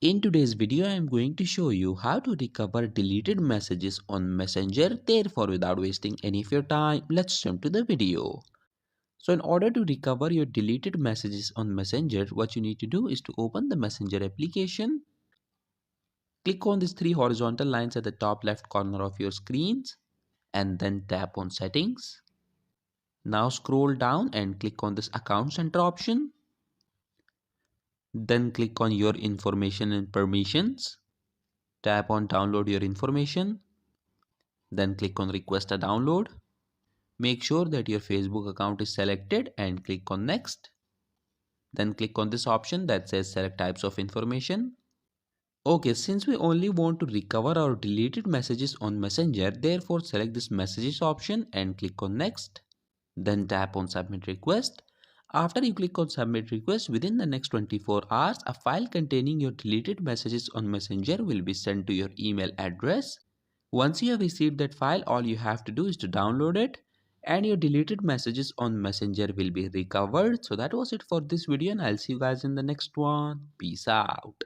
In today's video, I am going to show you how to recover deleted messages on Messenger. Therefore, without wasting any of your time, let's jump to the video. So in order to recover your deleted messages on Messenger, what you need to do is to open the Messenger application. Click on these three horizontal lines at the top left corner of your screens and then tap on settings. Now scroll down and click on this account center option. Then click on your information and permissions. Tap on download your information. Then click on request a download. Make sure that your Facebook account is selected and click on next. Then click on this option that says select types of information. Okay, since we only want to recover our deleted messages on Messenger, therefore select this messages option and click on next. Then tap on submit request. After you click on submit request, within the next 24 hours, a file containing your deleted messages on Messenger will be sent to your email address. Once you have received that file, all you have to do is to download it and your deleted messages on Messenger will be recovered. So that was it for this video and I'll see you guys in the next one. Peace out.